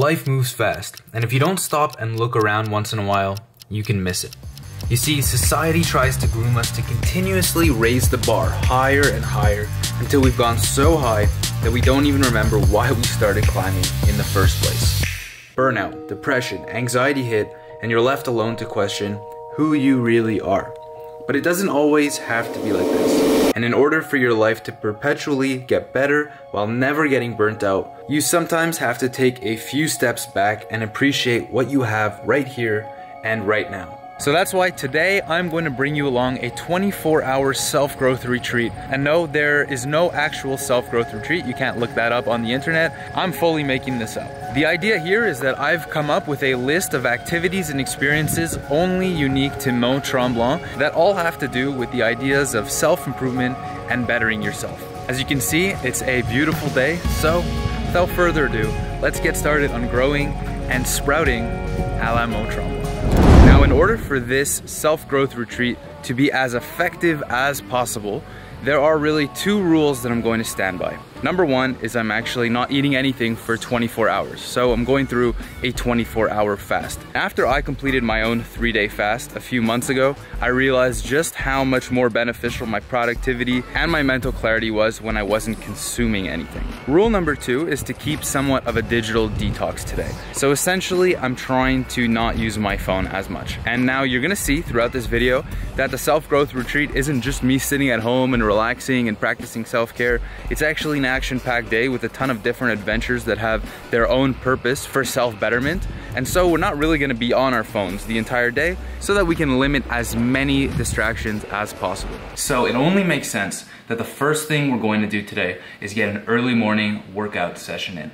Life moves fast, and if you don't stop and look around once in a while, you can miss it. You see, society tries to groom us to continuously raise the bar higher and higher until we've gone so high that we don't even remember why we started climbing in the first place. Burnout, depression, anxiety hit, and you're left alone to question who you really are. But it doesn't always have to be like this. And in order for your life to perpetually get better while never getting burnt out, you sometimes have to take a few steps back and appreciate what you have right here and right now. So that's why today I'm going to bring you along a 24-hour self-growth retreat. And no, there is no actual self-growth retreat. You can't look that up on the internet. I'm fully making this up. The idea here is that I've come up with a list of activities and experiences only unique to Mont Tremblant that all have to do with the ideas of self-improvement and bettering yourself. As you can see, it's a beautiful day. So without further ado, let's get started on growing and sprouting a la Mont Tremblant. Now, in order for this self-growth retreat to be as effective as possible, there are really two rules that I'm going to stand by. Number one is I'm actually not eating anything for 24 hours. So I'm going through a 24-hour fast. After I completed my own 3-day fast a few months ago, I realized just how much more beneficial my productivity and my mental clarity was when I wasn't consuming anything. Rule number two is to keep somewhat of a digital detox today. So essentially, I'm trying to not use my phone as much. And now you're gonna see throughout this video that the self-growth retreat isn't just me sitting at home and relaxing and practicing self-care. It's actually an action-packed day with a ton of different adventures that have their own purpose for self-betterment. And so we're not really gonna be on our phones the entire day so that we can limit as many distractions as possible. So it only makes sense that the first thing we're going to do today is get an early morning workout session in.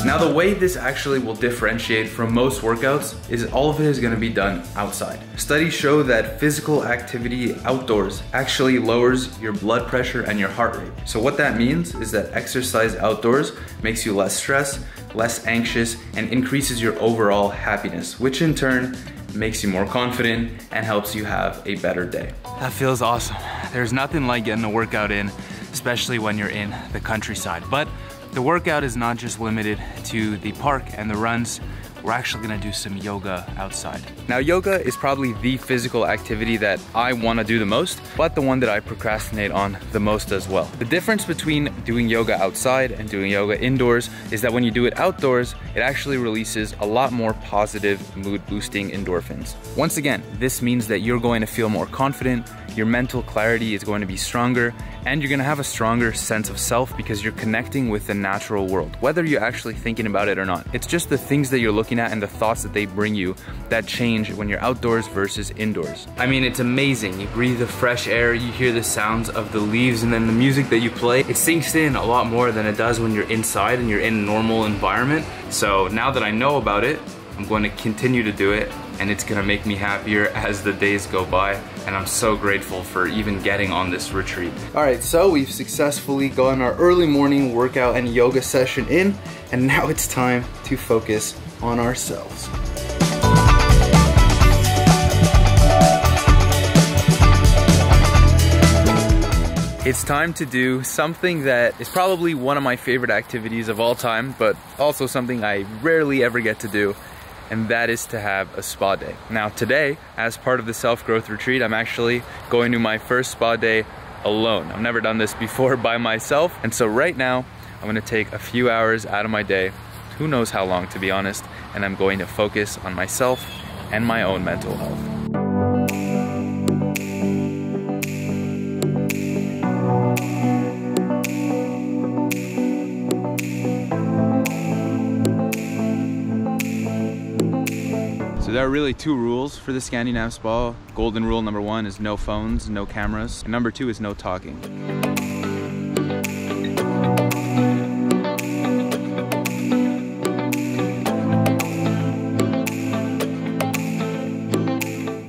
Now, the way this actually will differentiate from most workouts is all of it is going to be done outside. Studies show that physical activity outdoors actually lowers your blood pressure and your heart rate. So what that means is that exercise outdoors makes you less stressed, less anxious, and increases your overall happiness, which in turn makes you more confident and helps you have a better day. That feels awesome. There's nothing like getting a workout in, especially when you're in the countryside. But the workout is not just limited to the park and the runs. We're actually gonna do some yoga outside. Now, yoga is probably the physical activity that I wanna do the most, but the one that I procrastinate on the most as well. The difference between doing yoga outside and doing yoga indoors is that when you do it outdoors, it actually releases a lot more positive mood-boosting endorphins. Once again, this means that you're going to feel more confident, your mental clarity is going to be stronger, and you're gonna have a stronger sense of self because you're connecting with the natural world, whether you're actually thinking about it or not. It's just the things that you're looking at and the thoughts that they bring you that change when you're outdoors versus indoors. I mean, it's amazing. You breathe the fresh air, you hear the sounds of the leaves, and then the music that you play, it sinks in a lot more than it does when you're inside and you're in a normal environment. So now that I know about it, I'm going to continue to do it, and it's gonna make me happier as the days go by, and I'm so grateful for even getting on this retreat. All right, so we've successfully gotten our early morning workout and yoga session in, and now it's time to focus on ourselves. It's time to do something that is probably one of my favorite activities of all time, but also something I rarely ever get to do, and that is to have a spa day. Now today, as part of the self-growth retreat, I'm actually going to my first spa day alone. I've never done this before by myself, and so right now, I'm gonna take a few hours out of my day, who knows how long to be honest, and I'm going to focus on myself and my own mental health. So there are really two rules for the Scandinave Spa. Golden rule number one is no phones, no cameras. And number two is no talking.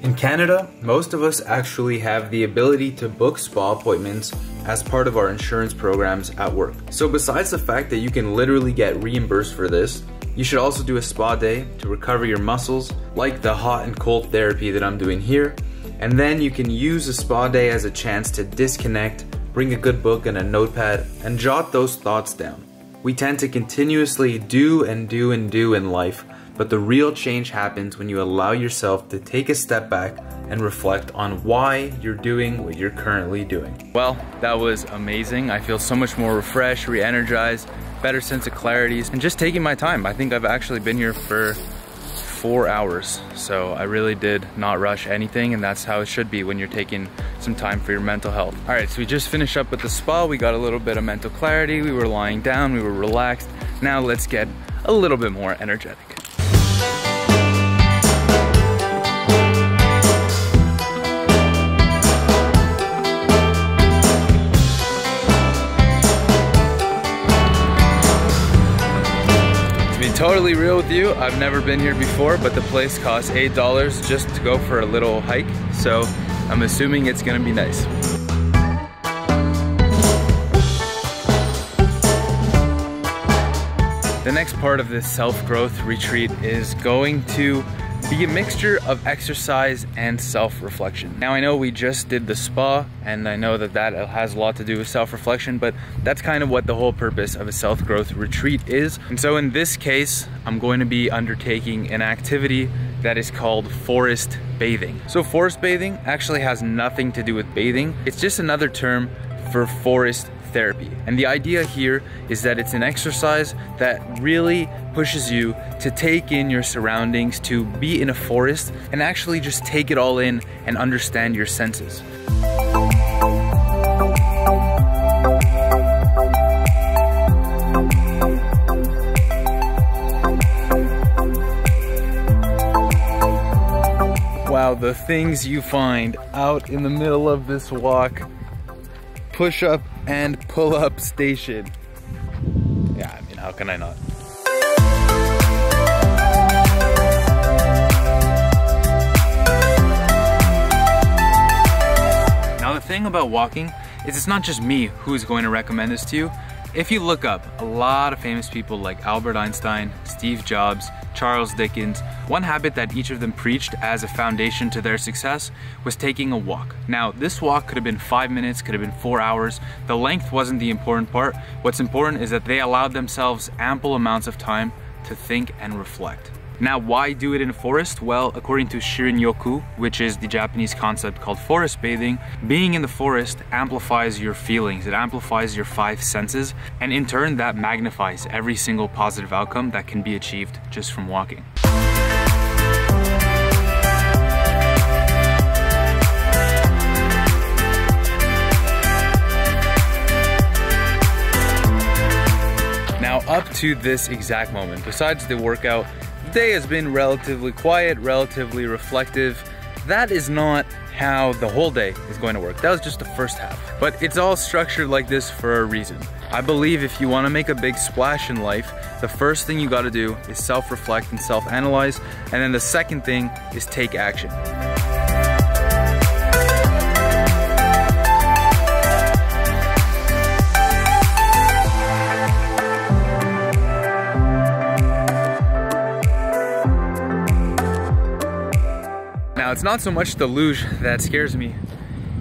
In Canada, most of us actually have the ability to book spa appointments as part of our insurance programs at work. So besides the fact that you can literally get reimbursed for this, you should also do a spa day to recover your muscles, like the hot and cold therapy that I'm doing here. And then you can use a spa day as a chance to disconnect, bring a good book and a notepad, and jot those thoughts down. We tend to continuously do and do and do in life, but the real change happens when you allow yourself to take a step back and reflect on why you're doing what you're currently doing. Well, that was amazing. I feel so much more refreshed, re-energized, better sense of clarity, and just taking my time. I think I've actually been here for 4 hours, so I really did not rush anything, and that's how it should be when you're taking some time for your mental health. All right, so we just finished up with the spa. We got a little bit of mental clarity. We were lying down, we were relaxed. Now let's get a little bit more energetic. Totally real with you, I've never been here before, but the place costs $8 just to go for a little hike, so I'm assuming it's gonna be nice. The next part of this self-growth retreat is going to be a mixture of exercise and self-reflection. Now I know we just did the spa, and I know that that has a lot to do with self-reflection, but that's kind of what the whole purpose of a self-growth retreat is. And so in this case, I'm going to be undertaking an activity that is called forest bathing. So forest bathing actually has nothing to do with bathing. It's just another term for forest therapy. And the idea here is that it's an exercise that really pushes you to take in your surroundings, to be in a forest and actually just take it all in and understand your senses. Wow, the things you find out in the middle of this walk. Push up and pull up station. Yeah, I mean, how can I not? Now the thing about walking is it's not just me who's going to recommend this to you. If you look up a lot of famous people like Albert Einstein, Steve Jobs, Charles Dickens, one habit that each of them preached as a foundation to their success was taking a walk. Now, this walk could have been 5 minutes, could have been 4 hours. The length wasn't the important part. What's important is that they allowed themselves ample amounts of time to think and reflect. Now, why do it in a forest? Well, according to Shirin-yoku, which is the Japanese concept called forest bathing, being in the forest amplifies your feelings, it amplifies your 5 senses, and in turn that magnifies every single positive outcome that can be achieved just from walking. Now, up to this exact moment, besides the workout, the day has been relatively quiet, relatively reflective. That is not how the whole day is going to work. That was just the first half. But it's all structured like this for a reason. I believe if you want to make a big splash in life, the first thing you got to do is self-reflect and self-analyze, and then the second thing is take action. Now, it's not so much the luge that scares me,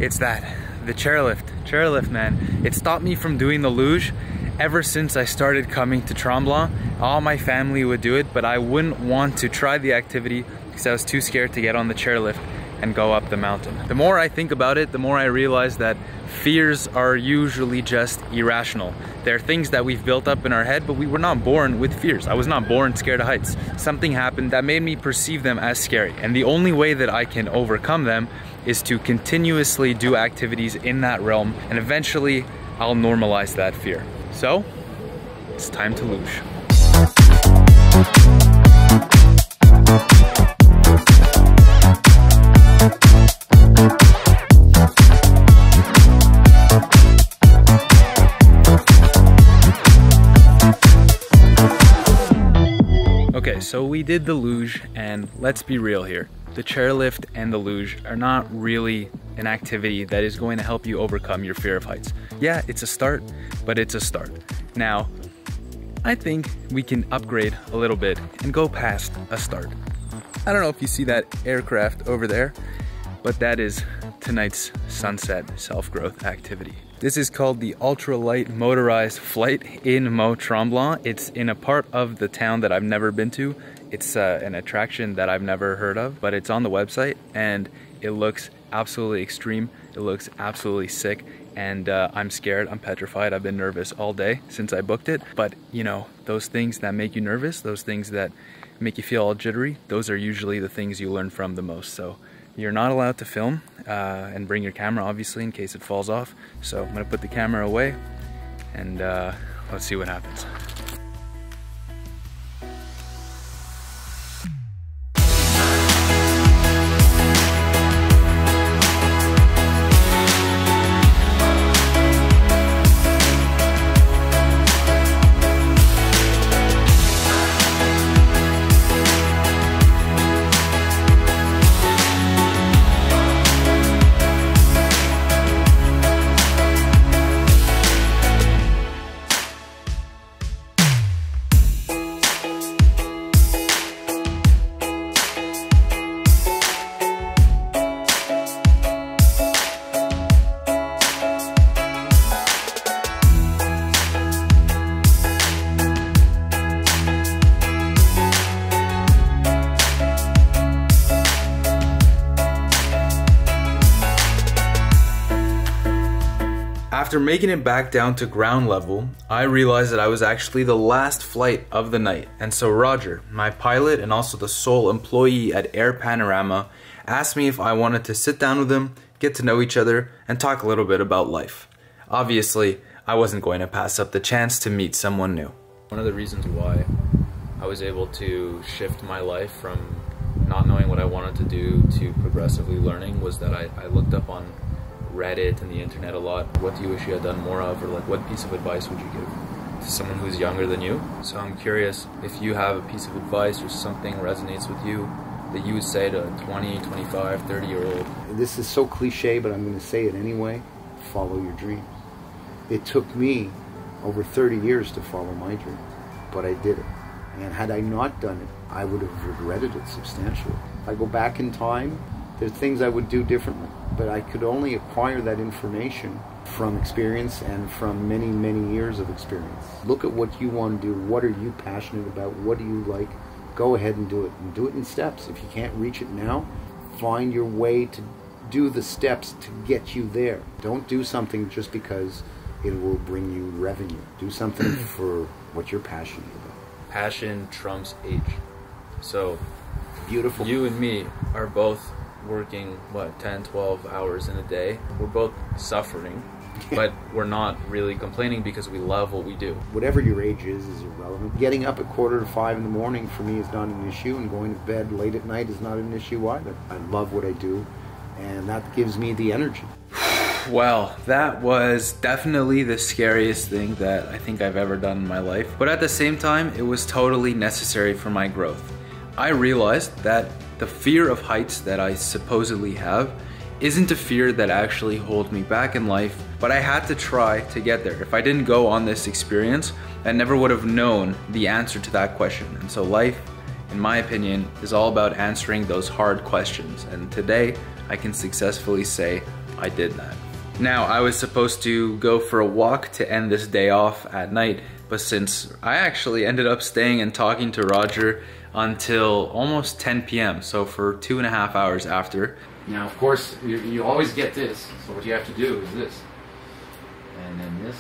it's that, the chairlift. Chairlift, man. It stopped me from doing the luge ever since I started coming to Tremblant. All my family would do it, but I wouldn't want to try the activity because I was too scared to get on the chairlift and go up the mountain. The more I think about it, the more I realize that fears are usually just irrational. They're things that we've built up in our head, but we were not born with fears. I was not born scared of heights. Something happened that made me perceive them as scary. And the only way that I can overcome them is to continuously do activities in that realm, and eventually I'll normalize that fear. So, it's time to luge. Okay, so we did the luge, and let's be real here. The chairlift and the luge are not really an activity that is going to help you overcome your fear of heights. Yeah, it's a start, but it's a start. Now, I think we can upgrade a little bit and go past a start. I don't know if you see that aircraft over there, but that is, to tonight's sunset self-growth activity. This is called the ultralight motorized flight in Mont Tremblant. It's in a part of the town that I've never been to. It's an attraction that I've never heard of, but it's on the website and it looks absolutely extreme. It looks absolutely sick, and I'm scared, I'm petrified. I've been nervous all day since I booked it. But you know, those things that make you nervous, those things that make you feel all jittery, those are usually the things you learn from the most. So you're not allowed to film and bring your camera, obviously, in case it falls off. So I'm gonna put the camera away and let's see what happens. After making it back down to ground level, I realized that I was actually the last flight of the night. And so Roger, my pilot and also the sole employee at Air Panorama, asked me if I wanted to sit down with him, get to know each other, and talk a little bit about life. Obviously, I wasn't going to pass up the chance to meet someone new. One of the reasons why I was able to shift my life from not knowing what I wanted to do to progressively learning was that I looked up on Reddit and the internet a lot. What do you wish you had done more of, or like what piece of advice would you give to someone who's younger than you? So I'm curious if you have a piece of advice or something resonates with you that you would say to a 20, 25, 30-year-old. This is so cliche, but I'm going to say it anyway. Follow your dreams. It took me over 30 years to follow my dream, but I did it. And had I not done it, I would have regretted it substantially. If I go back in time, there's things I would do differently, but I could only acquire that information from experience and from many, many years of experience. Look at what you want to do. What are you passionate about? What do you like? Go ahead and do it, and do it in steps. If you can't reach it now, find your way to do the steps to get you there. Don't do something just because it will bring you revenue. Do something for what you're passionate about. Passion trumps age. So beautiful. You and me are both working, what, 10, 12 hours in a day. We're both suffering, but we're not really complaining because we love what we do. Whatever your age is irrelevant. Getting up at 4:45 in the morning for me is not an issue, and going to bed late at night is not an issue either. I love what I do, and that gives me the energy. Well, that was definitely the scariest thing that I think I've ever done in my life. But at the same time, it was totally necessary for my growth. I realized that the fear of heights that I supposedly have isn't a fear that actually holds me back in life, but I had to try to get there. If I didn't go on this experience, I never would have known the answer to that question. And so life, in my opinion, is all about answering those hard questions. And today, I can successfully say I did that. Now, I was supposed to go for a walk to end this day off at night, but since I actually ended up staying and talking to Roger until almost 10 p.m. so for 2.5 hours after. Now, of course, you always get this. So what you have to do is this. And then this.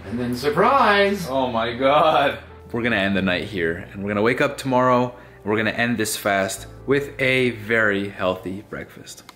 And then surprise! Oh my God. We're gonna end the night here, and we're gonna wake up tomorrow, and we're gonna end this fast with a very healthy breakfast.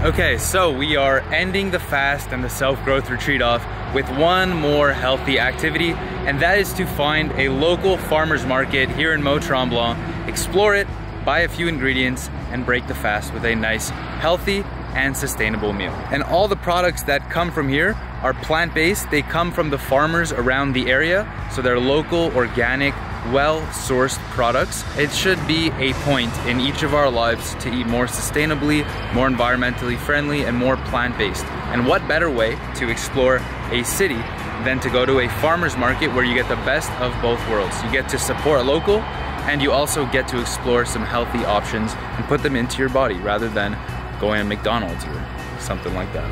Okay, so we are ending the fast and the self-growth retreat off with one more healthy activity, and that is to find a local farmer's market here in Mont Tremblant, explore it, buy a few ingredients, and break the fast with a nice, healthy, and sustainable meal. And all the products that come from here are plant-based. They come from the farmers around the area, so they're local, organic, well-sourced products. It should be a point in each of our lives to eat more sustainably, more environmentally friendly, and more plant-based. And what better way to explore a city than to go to a farmer's market where you get the best of both worlds. You get to support local, and you also get to explore some healthy options and put them into your body rather than going to McDonald's or something like that.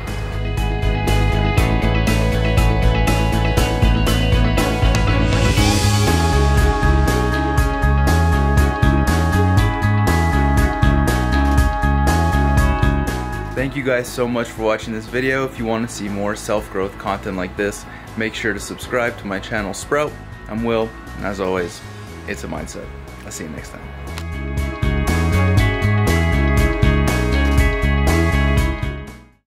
Thank you guys so much for watching this video. If you want to see more self-growth content like this, make sure to subscribe to my channel Sprouht. I'm Will, and as always, it's a mindset. I'll see you next time.